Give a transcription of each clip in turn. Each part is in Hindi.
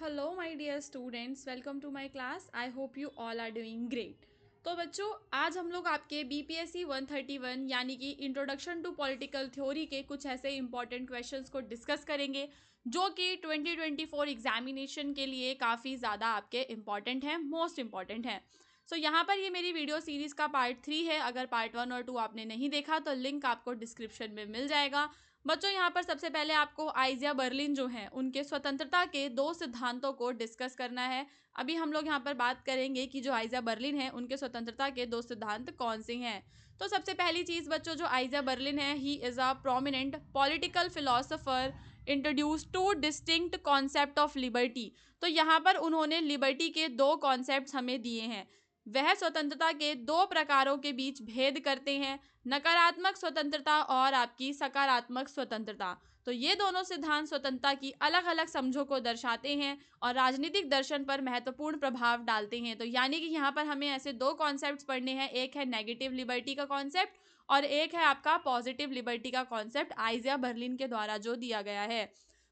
Hello, my dear students. Welcome to my class. I hope you all are doing great. तो बच्चों, आज हम लोग आपके BPSC 131 यानी कि इंट्रोडक्शन टू पॉलिटिकल थ्योरी के कुछ ऐसे इंपॉर्टेंट क्वेश्चंस को डिस्कस करेंगे जो कि 2024 एग्जामिनेशन के लिए काफ़ी ज़्यादा आपके इम्पॉर्टेंट हैं, मोस्ट इम्पॉर्टेंट हैं। सो यहाँ पर ये मेरी वीडियो सीरीज़ का पार्ट 3 है। अगर पार्ट 1 और 2 आपने नहीं देखा तो लिंक आपको डिस्क्रिप्शन में मिल जाएगा। बच्चों, यहाँ पर सबसे पहले आपको आइजिया बर्लिन जो हैं उनके स्वतंत्रता के 2 सिद्धांतों को डिस्कस करना है। अभी हम लोग यहाँ पर बात करेंगे कि जो आइजिया बर्लिन है उनके स्वतंत्रता के 2 सिद्धांत कौन से हैं। तो सबसे पहली चीज़ बच्चों, जो आइजिया बर्लिन है, he is a prominent political philosopher introduce two distinct concept of liberty. तो यहाँ पर उन्होंने लिबर्टी के 2 कॉन्सेप्ट हमें दिए हैं। वह स्वतंत्रता के 2 प्रकारों के बीच भेद करते हैं, नकारात्मक स्वतंत्रता और आपकी सकारात्मक स्वतंत्रता। तो ये दोनों सिद्धांत स्वतंत्रता की अलग अलग समझों को दर्शाते हैं और राजनीतिक दर्शन पर महत्वपूर्ण प्रभाव डालते हैं। तो यानी कि यहाँ पर हमें ऐसे 2 कॉन्सेप्ट्स पढ़ने हैं, एक है नेगेटिव लिबर्टी का कॉन्सेप्ट और एक है आपका पॉजिटिव लिबर्टी का कॉन्सेप्ट आइजिया बर्लिन के द्वारा जो दिया गया है।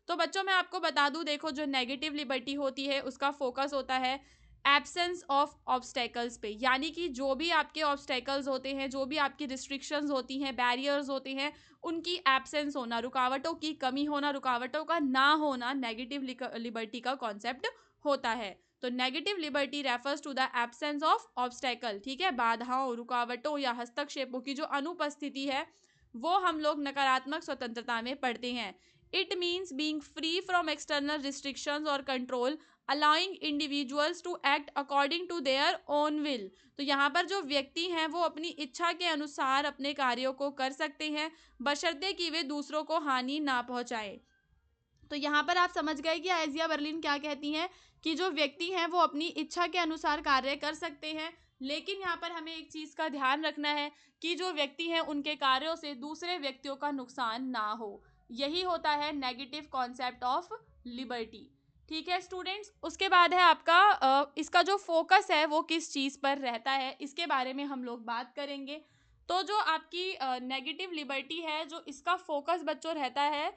तो बच्चों, मैं आपको बता दूं, देखो, जो नेगेटिव लिबर्टी होती है उसका फोकस होता है एब्सेंस ऑफ ऑब्स्टेकल्स पे, यानी कि जो भी आपके ऑब्स्टेकल्स होते हैं, जो भी आपकी रिस्ट्रिक्शंस होती हैं, बैरियर्स होते हैं, उनकी एब्सेंस होना, रुकावटों की कमी होना, रुकावटों का ना होना नेगेटिव लिबर्टी का कॉन्सेप्ट होता है। तो negative liberty refers to the absence of obstacle, ठीक है, बाधाओं, रुकावटों या हस्तक्षेपों की जो अनुपस्थिति है वो हम लोग नकारात्मक स्वतंत्रता में पढ़ते हैं। It means being free from external restrictions और control, allowing individuals to act according to their own will. तो यहाँ पर जो व्यक्ति हैं वो अपनी इच्छा के अनुसार अपने कार्यों को कर सकते हैं, बशर्ते कि वे दूसरों को हानि ना पहुंचाएं। तो यहाँ पर आप समझ गए कि आइजिया बर्लिन क्या कहती हैं कि जो व्यक्ति हैं वो अपनी इच्छा के अनुसार कार्य कर सकते हैं, लेकिन यहाँ पर हमें एक चीज़ का ध्यान रखना है कि जो व्यक्ति हैं उनके कार्यों से दूसरे व्यक्तियों का नुकसान ना हो। यही होता है नेगेटिव कॉन्सेप्ट ऑफ लिबर्टी। ठीक है स्टूडेंट्स, उसके बाद है आपका इसका जो फोकस है वो किस चीज़ पर रहता है, इसके बारे में हम लोग बात करेंगे। तो जो आपकी नेगेटिव लिबर्टी है, जो इसका फोकस बच्चों रहता है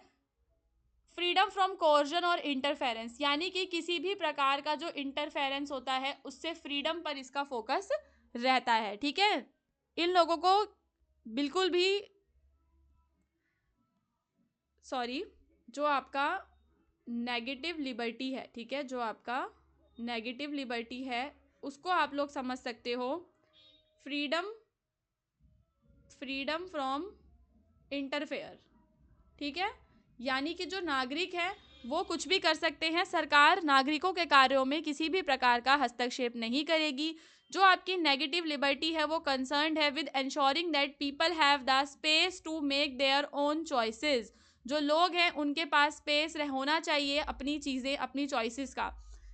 फ्रीडम फ्रॉम कोर्जन और इंटरफेरेंस, यानी कि किसी भी प्रकार का जो इंटरफेरेंस होता है उससे फ्रीडम पर इसका फोकस रहता है। ठीक है, इन लोगों को बिल्कुल भी सॉरी, जो आपका नेगेटिव लिबर्टी है, ठीक है, जो आपका नेगेटिव लिबर्टी है उसको आप लोग समझ सकते हो फ्रीडम फ्रीडम फ्रॉम इंटरफेयर। ठीक है, यानी कि जो नागरिक है वो कुछ भी कर सकते हैं, सरकार नागरिकों के कार्यों में किसी भी प्रकार का हस्तक्षेप नहीं करेगी। जो आपकी नेगेटिव लिबर्टी है वो कंसर्न्ड है with ensuring that people have the space to make their own choices. जो लोग हैं उनके पास स्पेस होना चाहिए अपनी चीज़ें, अपनी चॉइसेस का।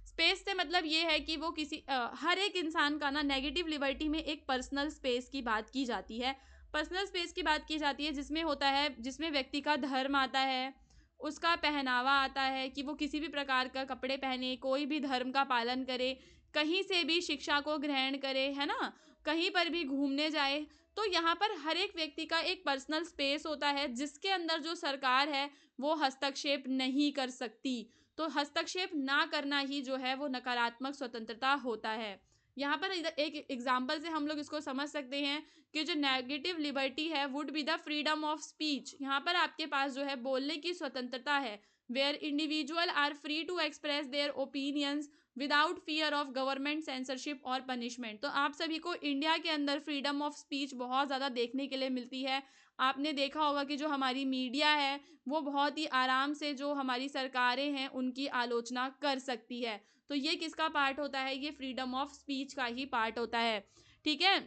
स्पेस से मतलब ये है कि वो किसी हर एक इंसान का ना, नेगेटिव लिबर्टी में एक पर्सनल स्पेस की बात की जाती है। पर्सनल स्पेस की बात की जाती है जिसमें होता है, जिसमें व्यक्ति का धर्म आता है, उसका पहनावा आता है कि वो किसी भी प्रकार का कपड़े पहने, कोई भी धर्म का पालन करे, कहीं से भी शिक्षा को ग्रहण करे, है ना, कहीं पर भी घूमने जाए। तो यहाँ पर हर एक व्यक्ति का एक पर्सनल स्पेस होता है जिसके अंदर जो सरकार है वो हस्तक्षेप नहीं कर सकती। तो हस्तक्षेप ना करना ही जो है वो नकारात्मक स्वतंत्रता होता है। यहाँ पर एक एग्जाम्पल से हम लोग इसको समझ सकते हैं कि जो नेगेटिव लिबर्टी है would be the freedom of speech. यहाँ पर आपके पास जो है बोलने की स्वतंत्रता है, where individual are free to express their opinions without fear of government censorship और पनिशमेंट। तो आप सभी को इंडिया के अंदर फ्रीडम ऑफ स्पीच बहुत ज़्यादा देखने के लिए मिलती है। आपने देखा होगा कि जो हमारी मीडिया है वो बहुत ही आराम से जो हमारी सरकारें हैं उनकी आलोचना कर सकती है। तो ये किसका पार्ट होता है, ये फ्रीडम ऑफ स्पीच का ही पार्ट होता है। ठीक है,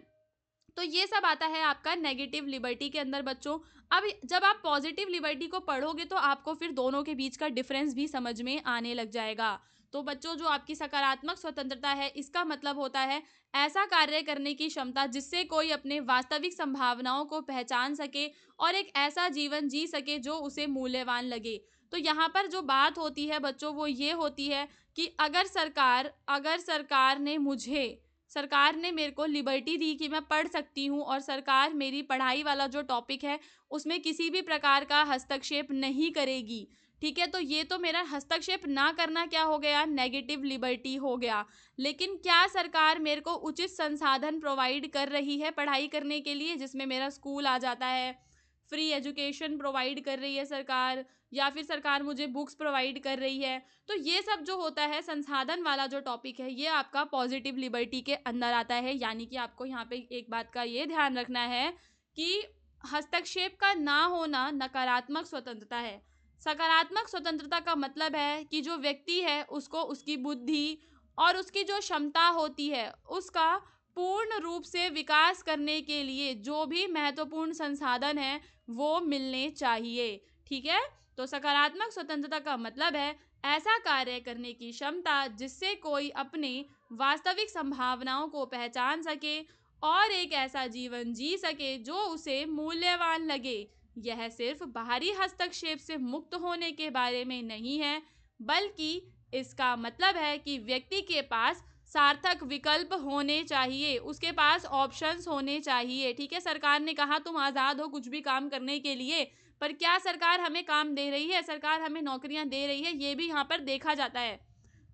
तो ये सब आता है आपका नेगेटिव लिबर्टी के अंदर बच्चों। अब जब आप पॉजिटिव लिबर्टी को पढ़ोगे तो आपको फिर दोनों के बीच का डिफरेंस भी समझ में आने लग जाएगा। तो बच्चों, जो आपकी सकारात्मक स्वतंत्रता है इसका मतलब होता है ऐसा कार्य करने की क्षमता जिससे कोई अपने वास्तविक संभावनाओं को पहचान सके और एक ऐसा जीवन जी सके जो उसे मूल्यवान लगे। तो यहाँ पर जो बात होती है बच्चों वो ये होती है कि सरकार ने मेरे को लिबर्टी दी कि मैं पढ़ सकती हूँ और सरकार मेरी पढ़ाई वाला जो टॉपिक है उसमें किसी भी प्रकार का हस्तक्षेप नहीं करेगी। ठीक है, तो ये तो मेरा हस्तक्षेप ना करना क्या हो गया, नेगेटिव लिबर्टी हो गया। लेकिन क्या सरकार मेरे को उचित संसाधन प्रोवाइड कर रही है पढ़ाई करने के लिए, जिसमें मेरा स्कूल आ जाता है, फ्री एजुकेशन प्रोवाइड कर रही है सरकार, या फिर सरकार मुझे बुक्स प्रोवाइड कर रही है। तो ये सब जो होता है संसाधन वाला जो टॉपिक है, ये आपका पॉजिटिव लिबर्टी के अंदर आता है। यानी कि आपको यहाँ पे एक बात का ये ध्यान रखना है कि हस्तक्षेप का ना होना नकारात्मक स्वतंत्रता है। सकारात्मक स्वतंत्रता का मतलब है कि जो व्यक्ति है उसको उसकी बुद्धि और उसकी जो क्षमता होती है उसका पूर्ण रूप से विकास करने के लिए जो भी महत्वपूर्ण संसाधन है वो मिलने चाहिए। ठीक है, तो सकारात्मक स्वतंत्रता का मतलब है ऐसा कार्य करने की क्षमता जिससे कोई अपने वास्तविक संभावनाओं को पहचान सके और एक ऐसा जीवन जी सके जो उसे मूल्यवान लगे। यह सिर्फ बाहरी हस्तक्षेप से मुक्त होने के बारे में नहीं है, बल्कि इसका मतलब है कि व्यक्ति के पास सार्थक विकल्प होने चाहिए, उसके पास ऑप्शंस होने चाहिए। ठीक है, सरकार ने कहा तुम आज़ाद हो कुछ भी काम करने के लिए, पर क्या सरकार हमें काम दे रही है, सरकार हमें नौकरियां दे रही है, ये भी यहाँ पर देखा जाता है।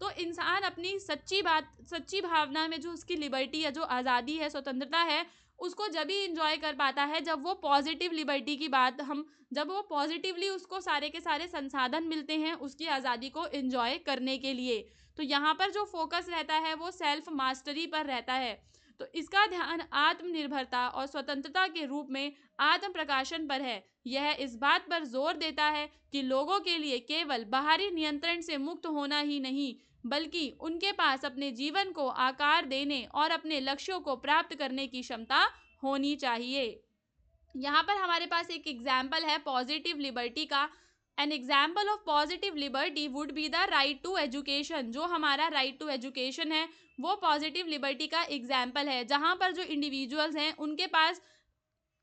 तो इंसान अपनी सच्ची भावना में जो उसकी लिबर्टी है, जो आज़ादी है, स्वतंत्रता है, उसको जब ही इंजॉय कर पाता है जब वो पॉजिटिव लिबर्टी की बात हम जब वो पॉजिटिवली उसको सारे के सारे संसाधन मिलते हैं उसकी आज़ादी को इंजॉय करने के लिए। तो यहाँ पर जो फोकस रहता है वो सेल्फ मास्टरी पर रहता है। तो इसका ध्यान आत्मनिर्भरता और स्वतंत्रता के रूप में आत्म प्रकाशन पर है। यह इस बात पर जोर देता है कि लोगों के लिए केवल बाहरी नियंत्रण से मुक्त होना ही नहीं, बल्कि उनके पास अपने जीवन को आकार देने और अपने लक्ष्यों को प्राप्त करने की क्षमता होनी चाहिए। यहाँ पर हमारे पास एक एग्जाम्पल है पॉजिटिव लिबर्टी का। An example of positive liberty would be the right to education. जो हमारा राइट टू एजुकेशन है वो पॉजिटिव लिबर्टी का एग्जाम्पल है, जहाँ पर जो इंडिविजुअल्स हैं उनके पास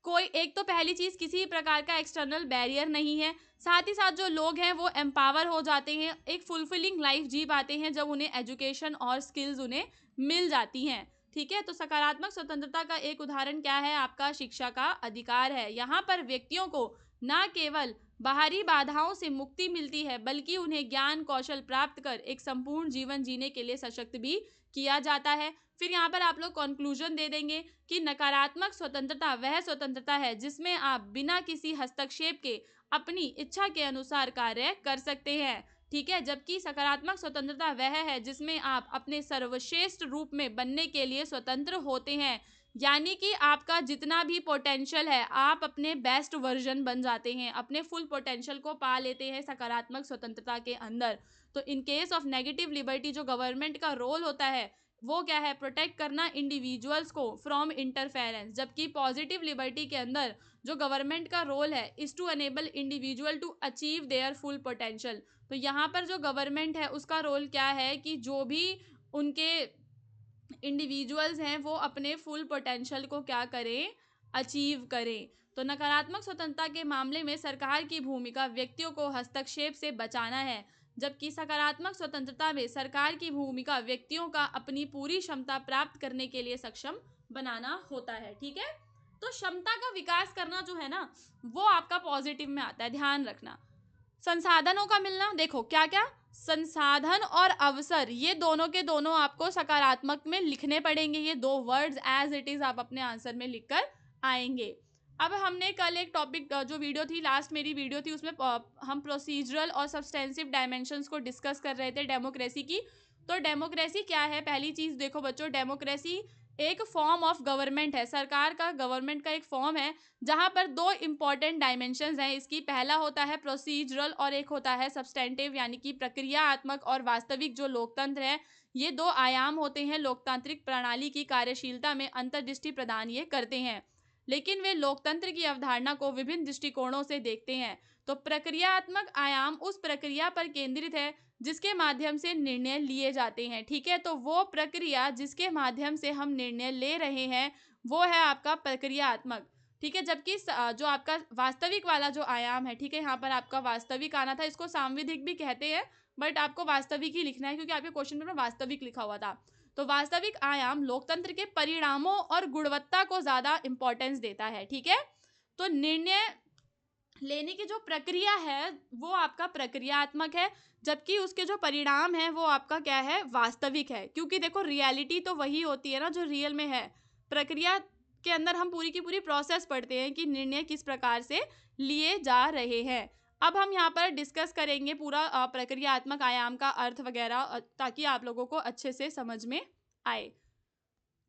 कोई एक तो पहली चीज किसी प्रकार का एक्सटर्नल बैरियर नहीं है, साथ ही साथ जो लोग हैं वो एम्पावर हो जाते हैं, एक फुलफिलिंग लाइफ जी पाते हैं जब उन्हें एजुकेशन और स्किल्स उन्हें मिल जाती हैं। ठीक है, तो सकारात्मक स्वतंत्रता का एक उदाहरण क्या है, आपका शिक्षा का अधिकार है। यहाँ पर व्यक्तियों को न केवल बाहरी बाधाओं से मुक्ति मिलती है, बल्कि उन्हें ज्ञान कौशल प्राप्त कर एक संपूर्ण जीवन जीने के लिए सशक्त भी किया जाता है। फिर यहाँ पर आप लोग कंक्लूजन दे देंगे कि नकारात्मक स्वतंत्रता वह स्वतंत्रता है जिसमें आप बिना किसी हस्तक्षेप के अपनी इच्छा के अनुसार कार्य कर सकते हैं। ठीक है, जबकि सकारात्मक स्वतंत्रता वह है जिसमें आप अपने सर्वश्रेष्ठ रूप में बनने के लिए स्वतंत्र होते हैं। यानी कि आपका जितना भी पोटेंशियल है आप अपने बेस्ट वर्जन बन जाते हैं, अपने फुल पोटेंशियल को पा लेते हैं सकारात्मक स्वतंत्रता के अंदर। तो in case of negative liberty जो गवर्नमेंट का रोल होता है वो क्या है, प्रोटेक्ट करना इंडिविजुअल्स को फ्रॉम इंटरफेरेंस। जबकि पॉजिटिव लिबर्टी के अंदर जो गवर्नमेंट का रोल है is to enable individual to achieve their full potential. तो यहाँ पर जो गवर्नमेंट है उसका रोल क्या है कि जो भी उनके इंडिविजुअल्स हैं वो अपने फुल पोटेंशियल को क्या करें, अचीव करें। तो नकारात्मक स्वतंत्रता के मामले में सरकार की भूमिका व्यक्तियों को हस्तक्षेप से बचाना है, जबकि सकारात्मक स्वतंत्रता में सरकार की भूमिका व्यक्तियों का अपनी पूरी क्षमता प्राप्त करने के लिए सक्षम बनाना होता है। ठीक है, तो क्षमता का विकास करना जो है ना वो आपका पॉजिटिव में आता है, ध्यान रखना। संसाधनों का मिलना, देखो क्या क्या संसाधन और अवसर ये दोनों के दोनों आपको सकारात्मक में लिखने पड़ेंगे। ये दो वर्ड्स एज इट इज आप अपने आंसर में लिखकर आएंगे। अब हमने कल एक टॉपिक जो वीडियो थी, लास्ट मेरी वीडियो थी, उसमें हम प्रोसीजरल और सब्सटेंसिव डायमेंशंस को डिस्कस कर रहे थे डेमोक्रेसी की। तो डेमोक्रेसी क्या है, पहली चीज देखो बच्चों, डेमोक्रेसी एक फॉर्म ऑफ गवर्नमेंट है, सरकार का गवर्नमेंट का एक फॉर्म है जहां पर दो इंपॉर्टेंट डायमेंशंस हैं इसकी। पहला होता है प्रोसीजरल और एक होता है सब्सटेंटिव, यानी कि प्रक्रियात्मक और वास्तविक। जो लोकतंत्र है ये दो आयाम होते हैं, लोकतांत्रिक प्रणाली की कार्यशीलता में अंतर्दृष्टि प्रदान ये करते हैं, लेकिन वे लोकतंत्र की अवधारणा को विभिन्न दृष्टिकोणों से देखते हैं। तो प्रक्रियात्मक आयाम उस प्रक्रिया पर केंद्रित है जिसके माध्यम से निर्णय लिए जाते हैं। ठीक है, तो वो प्रक्रिया जिसके माध्यम से हम निर्णय ले रहे हैं वो है आपका प्रक्रियात्मक। ठीक है, जबकि जो आपका वास्तविक वाला जो आयाम है, ठीक है, यहाँ पर आपका वास्तविक आना था, इसको सांविधिक भी कहते हैं, बट आपको वास्तविक ही लिखना है क्योंकि आपके क्वेश्चन में वास्तविक लिखा हुआ था। तो वास्तविक आयाम लोकतंत्र के परिणामों और गुणवत्ता को ज्यादा इंपॉर्टेंस देता है। ठीक है, तो निर्णय लेने की जो प्रक्रिया है वो आपका प्रक्रियात्मक है, जबकि उसके जो परिणाम है वो आपका क्या है, वास्तविक है। क्योंकि देखो रियलिटी तो वही होती है ना जो रियल में है। प्रक्रिया के अंदर हम पूरी की पूरी प्रोसेस पढ़ते हैं कि निर्णय किस प्रकार से लिए जा रहे हैं। अब हम यहाँ पर डिस्कस करेंगे पूरा प्रक्रियात्मक आयाम का अर्थ वगैरह, ताकि आप लोगों को अच्छे से समझ में आए।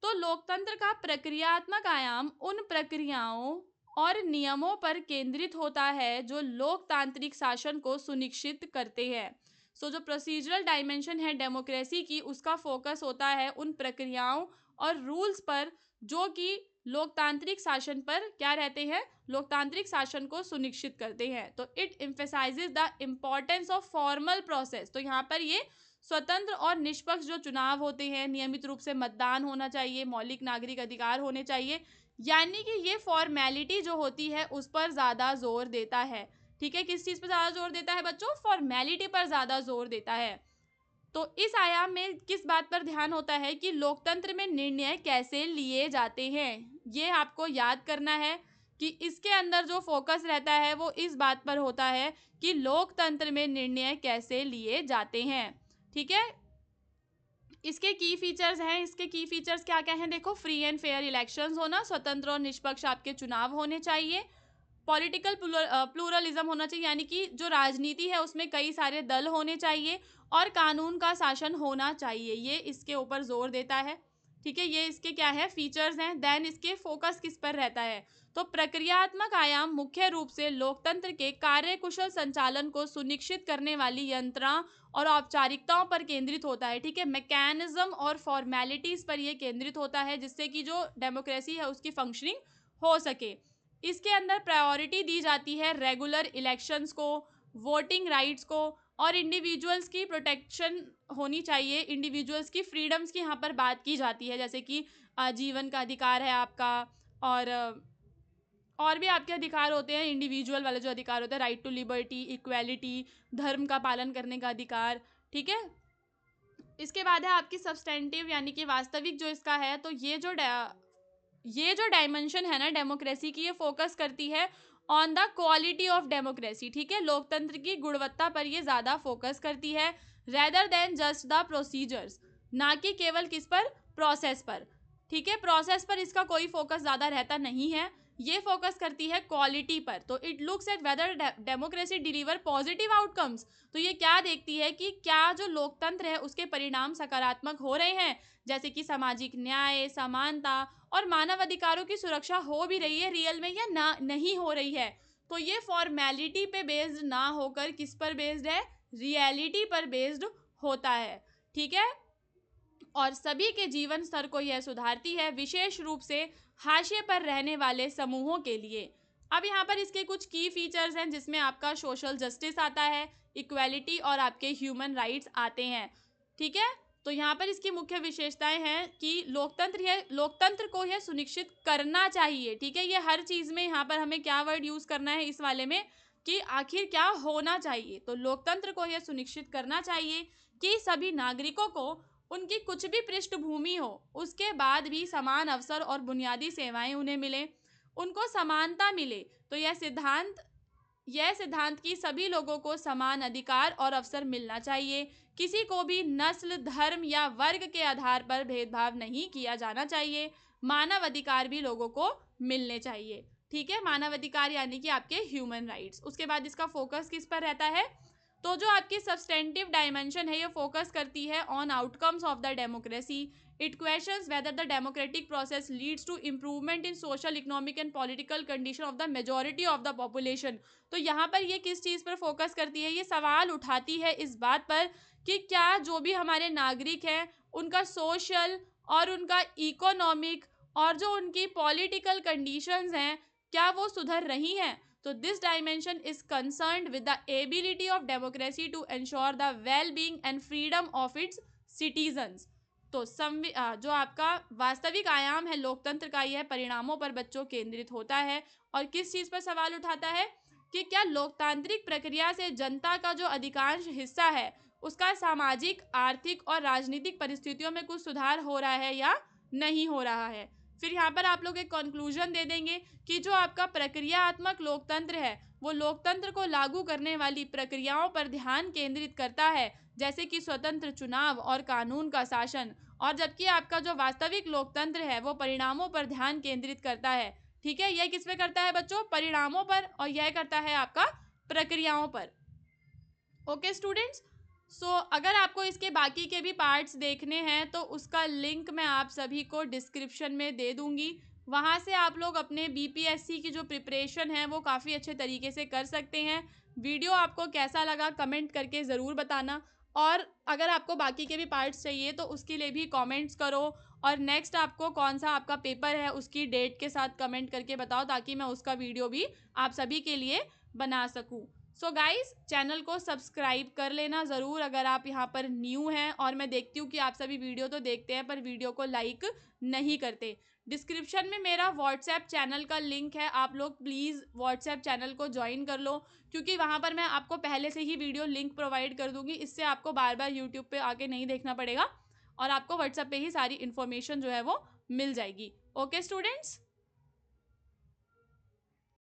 तो लोकतंत्र का प्रक्रियात्मक आयाम उन प्रक्रियाओं और नियमों पर केंद्रित होता है जो लोकतांत्रिक शासन को सुनिश्चित करते हैं। सो जो प्रोसीजरल डायमेंशन है डेमोक्रेसी की, उसका फोकस होता है उन प्रक्रियाओं और रूल्स पर जो कि लोकतांत्रिक शासन पर क्या रहते हैं, लोकतांत्रिक शासन को सुनिश्चित करते हैं। तो it emphasises the importance of formal process. तो यहाँ पर ये स्वतंत्र और निष्पक्ष जो चुनाव होते हैं, नियमित रूप से मतदान होना चाहिए, मौलिक नागरिक अधिकार होने चाहिए, यानी कि ये फॉर्मेलिटी जो होती है उस पर ज्यादा जोर देता है। ठीक है, किस चीज पर ज्यादा जोर देता है बच्चों, फॉर्मेलिटी पर ज्यादा जोर देता है। तो इस आयाम में किस बात पर ध्यान होता है कि लोकतंत्र में निर्णय कैसे लिए जाते हैं। ये आपको याद करना है कि इसके अंदर जो फोकस रहता है वो इस बात पर होता है कि लोकतंत्र में निर्णय कैसे लिए जाते हैं। ठीक है, इसके की फीचर्स हैं, इसके की फीचर्स क्या क्या हैं, देखो फ्री एंड फेयर इलेक्शंस होना, स्वतंत्र और निष्पक्ष आपके चुनाव होने चाहिए, पॉलिटिकल प्लूरलिज्म होना चाहिए, यानी कि जो राजनीति है उसमें कई सारे दल होने चाहिए, और कानून का शासन होना चाहिए। ये इसके ऊपर जोर देता है। ठीक है, ये इसके क्या है, फीचर्स हैं। देन इसके फोकस किस पर रहता है, तो प्रक्रियात्मक आयाम मुख्य रूप से लोकतंत्र के कार्यकुशल संचालन को सुनिश्चित करने वाली यंत्रणा और औपचारिकताओं पर केंद्रित होता है। ठीक है, मैकेनिज्म और फॉर्मेलिटीज पर यह केंद्रित होता है, जिससे कि जो डेमोक्रेसी है उसकी फंक्शनिंग हो सके। इसके अंदर प्रायोरिटी दी जाती है रेगुलर इलेक्शंस को, वोटिंग राइट्स को, और इंडिविजुअल्स की प्रोटेक्शन होनी चाहिए, इंडिविजुअल्स की फ्रीडम्स की यहाँ पर बात की जाती है, जैसे कि जीवन का अधिकार है आपका, और भी आपके अधिकार होते हैं, इंडिविजुअल वाले जो अधिकार होते हैं, राइट टू लिबर्टी, इक्वेलिटी, धर्म का पालन करने का अधिकार। ठीक है, इसके बाद है आपकी सब्सटेंटिव यानी कि वास्तविक जो इसका है, तो ये जो डायमेंशन है ना डेमोक्रेसी की, ये फोकस करती है on the quality of democracy. ठीक है, लोकतंत्र की गुणवत्ता पर ये ज्यादा फोकस करती है, rather than just the procedures, ना कि केवल किस पर, प्रोसेस पर। ठीक है, प्रोसेस पर इसका कोई फोकस ज्यादा रहता नहीं है, ये फोकस करती है क्वालिटी पर। तो it looks at whether democracy deliver positive outcomes. तो ये क्या देखती है कि क्या जो लोकतंत्र है उसके परिणाम सकारात्मक हो रहे हैं, जैसे कि सामाजिक न्याय, समानता और मानव अधिकारों की सुरक्षा हो भी रही है रियल में, या ना नहीं हो रही है। तो ये फॉर्मेलिटी पे बेस्ड ना होकर किस पर बेस्ड है, रियलिटी पर बेस्ड होता है। ठीक है, और सभी के जीवन स्तर को यह सुधारती है, विशेष रूप से हाशिए पर रहने वाले समूहों के लिए। अब यहाँ पर इसके कुछ की फीचर्स हैं, जिसमें आपका सोशल जस्टिस आता है, इक्वेलिटी और आपके ह्यूमन राइट्स आते हैं। ठीक है, तो यहाँ पर इसकी मुख्य विशेषताएं हैं कि लोकतंत्र को यह सुनिश्चित करना चाहिए। ठीक है, ये हर चीज में यहाँ पर हमें क्या वर्ड यूज करना है इस वाले में, कि आखिर क्या होना चाहिए। तो लोकतंत्र को यह सुनिश्चित करना चाहिए कि सभी नागरिकों को उनकी कुछ भी पृष्ठभूमि हो उसके बाद भी समान अवसर और बुनियादी सेवाएं उन्हें मिले, उनको समानता मिले। तो यह सिद्धांत कि सभी लोगों को समान अधिकार और अवसर मिलना चाहिए, किसी को भी नस्ल, धर्म या वर्ग के आधार पर भेदभाव नहीं किया जाना चाहिए, मानव अधिकार भी लोगों को मिलने चाहिए। ठीक है, मानव अधिकार यानी कि आपके ह्यूमन राइट्स। उसके बाद इसका फोकस किस पर रहता है, तो जो आपकी सब्सटेंटिव डायमेंशन है ये फोकस करती है on outcomes of the democracy. It questions whether the democratic process leads to improvement in social, economic and political condition of the majority of the population. तो यहाँ पर ये किस चीज़ पर फोकस करती है, ये सवाल उठाती है इस बात पर कि क्या जो भी हमारे नागरिक हैं उनका सोशल और उनका इकोनॉमिक और जो उनकी पॉलिटिकल कंडीशंस हैं क्या वो सुधर रही हैं। तो this dimension is concerned with the ability of democracy to ensure the well being and freedom of its citizens. तो जो आपका वास्तविक आयाम है लोकतंत्र का, यह परिणामों पर बच्चों केंद्रित होता है, और किस चीज पर सवाल उठाता है कि क्या लोकतांत्रिक प्रक्रिया से जनता का जो अधिकांश हिस्सा है उसका सामाजिक, आर्थिक और राजनीतिक परिस्थितियों में कुछ सुधार हो रहा है या नहीं हो रहा है। फिर यहाँ पर आप लोग एक कंक्लूजन दे देंगे कि जो आपका प्रक्रियात्मक लोकतंत्र है वो लोकतंत्र को लागू करने वाली प्रक्रियाओं पर ध्यान केंद्रित करता है, जैसे कि स्वतंत्र चुनाव और कानून का शासन, और जबकि आपका जो वास्तविक लोकतंत्र है वो परिणामों पर ध्यान केंद्रित करता है। ठीक है, यह किस पे करता है बच्चों? परिणामों पर, और यह करता है आपका प्रक्रियाओं पर। ओके स्टूडेंट्स, सो अगर आपको इसके बाकी के भी पार्ट्स देखने हैं तो उसका लिंक मैं आप सभी को डिस्क्रिप्शन में दे दूंगी। वहाँ से आप लोग अपने बीपीएससी की जो प्रिपरेशन है वो काफ़ी अच्छे तरीके से कर सकते हैं। वीडियो आपको कैसा लगा कमेंट करके ज़रूर बताना, और अगर आपको बाकी के भी पार्ट्स चाहिए तो उसके लिए भी कमेंट्स करो, और नेक्स्ट आपको कौन सा आपका पेपर है उसकी डेट के साथ कमेंट करके बताओ, ताकि मैं उसका वीडियो भी आप सभी के लिए बना सकूं। सो गाइस, चैनल को सब्सक्राइब कर लेना ज़रूर अगर आप यहाँ पर न्यू हैं, और मैं देखती हूँ कि आप सभी वीडियो तो देखते हैं पर वीडियो को लाइक नहीं करते। डिस्क्रिप्शन में मेरा व्हाट्सएप चैनल का लिंक है, आप लोग प्लीज़ व्हाट्सएप चैनल को ज्वाइन कर लो, क्योंकि वहाँ पर मैं आपको पहले से ही वीडियो लिंक प्रोवाइड कर दूँगी। इससे आपको बार बार यूट्यूब पे आके नहीं देखना पड़ेगा, और आपको व्हाट्सएप पे ही सारी इन्फॉर्मेशन जो है वो मिल जाएगी। Okay students.